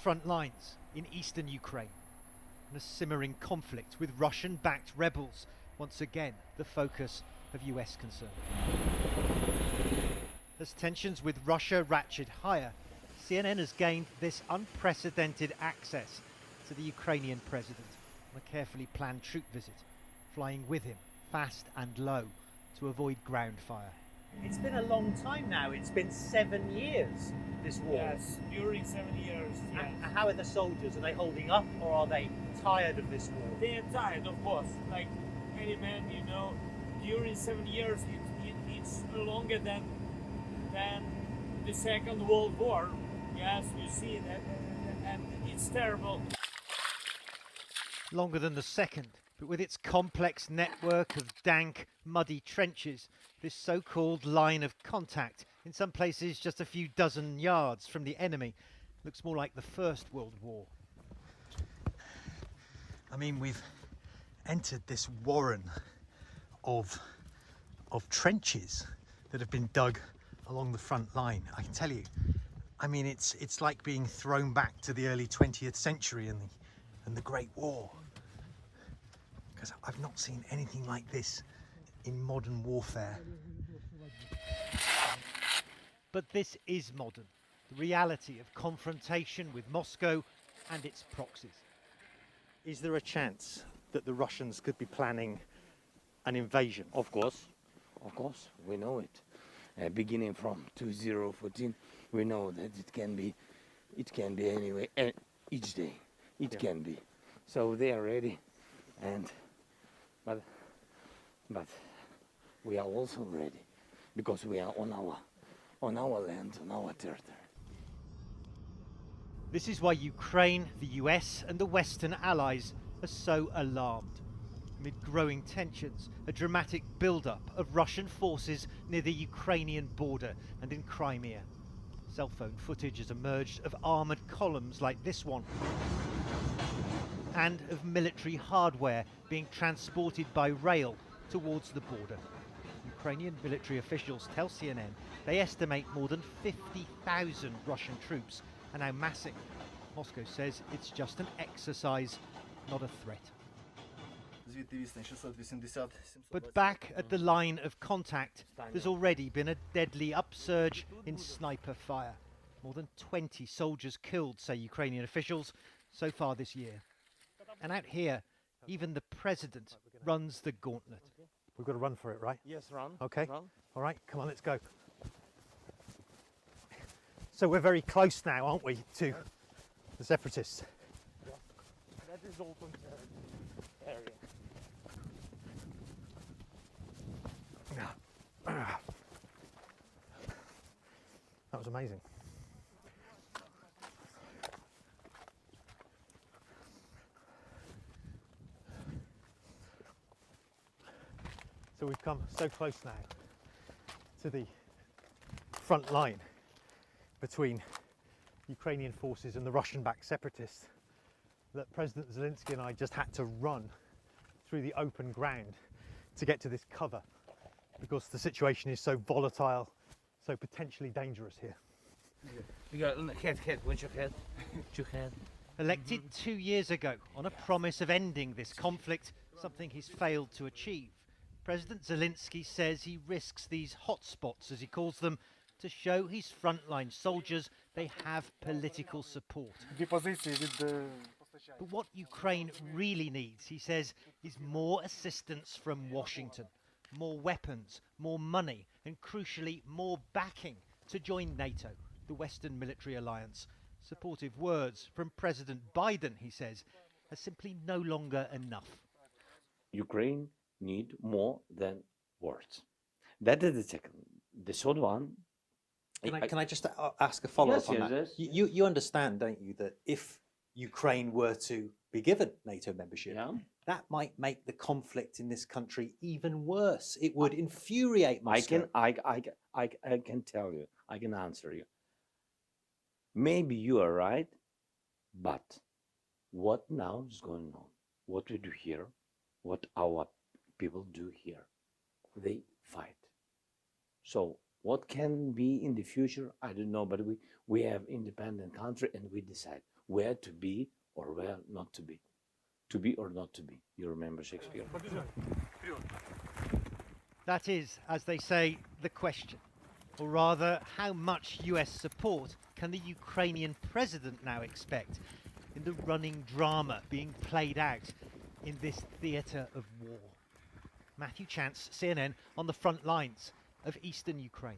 front lines in eastern Ukraine, and a simmering conflict with Russian-backed rebels, once again the focus of US concern. As tensions with Russia ratchet higher, CNN has gained this unprecedented access to the Ukrainian president on a carefully planned troop visit, flying with him fast and low to avoid ground fire. It's been a long time now. It's been 7 years, this war. Yes, during 7 years, yes. And how are the soldiers? Are they holding up, or are they tired of this war? They are tired, of course. Like any man, during 7 years, it's longer than the Second World War. Yes, you see that, and it's terrible. Longer than the second, but with its complex network of dank, muddy trenches, this so-called line of contact, in some places just a few dozen yards from the enemy, looks more like the First World War. I mean, we've entered this warren of trenches that have been dug along the front line. I can tell you, I mean, it's like being thrown back to the early 20th century and the Great War. Because I've not seen anything like this in modern warfare. But this is modern, the reality of confrontation with Moscow and its proxies. Is there a chance that the Russians could be planning an invasion? Of course, we know it. Beginning from 2014, we know that it can be anyway, each day, it can be. So they are ready, but we are also ready, because we are on our land, on our territory. This is why Ukraine, the US and the Western allies are so alarmed. Amid growing tensions, a dramatic build-up of Russian forces near the Ukrainian border and in Crimea. Cell phone footage has emerged of armoured columns like this one, and of military hardware being transported by rail towards the border. Ukrainian military officials tell CNN they estimate more than 50,000 Russian troops are now massing. Moscow says it's just an exercise, not a threat. But back at the line of contact, there's already been a deadly upsurge in sniper fire. More than 20 soldiers killed, say Ukrainian officials, so far this year. And out here, even the president runs the gauntlet. We've got to run for it, right? Yes, run. Okay. Run. All right, come on, let's go. So we're very close now, aren't we, to the separatists? Yeah. That is open area. That was amazing. So we've come so close now to the front line between Ukrainian forces and the Russian-backed separatists that President Zelensky and I just had to run through the open ground to get to this cover, because the situation is so volatile, so potentially dangerous here. You got head, what's your head? Your head. Elected 2 years ago on a promise of ending this conflict, something he's failed to achieve, President Zelensky says he risks these hotspots, as he calls them, to show his frontline soldiers they have political support. But what Ukraine really needs, he says, is more assistance from Washington, more weapons, more money, and crucially more backing to join NATO, the Western military alliance. Supportive words from President Biden, he says, are simply no longer enough. Ukraine need more than words. That is the second. The third one. Can I just ask a follow-up on that? Yes. You understand, don't you, that if Ukraine were to be given NATO membership, that might make the conflict in this country even worse. It would infuriate Moscow. I can tell you. I can answer you. Maybe you are right, but what now is going on? What we do here, what our people do here, they fight. So what can be in the future, I don't know, but we have independent country and we decide. where to be or where not to be. To be or not to be. You remember Shakespeare? That is, as they say, the question. Or rather, how much US support can the Ukrainian president now expect in the running drama being played out in this theatre of war? Matthew Chance, CNN, on the front lines of eastern Ukraine.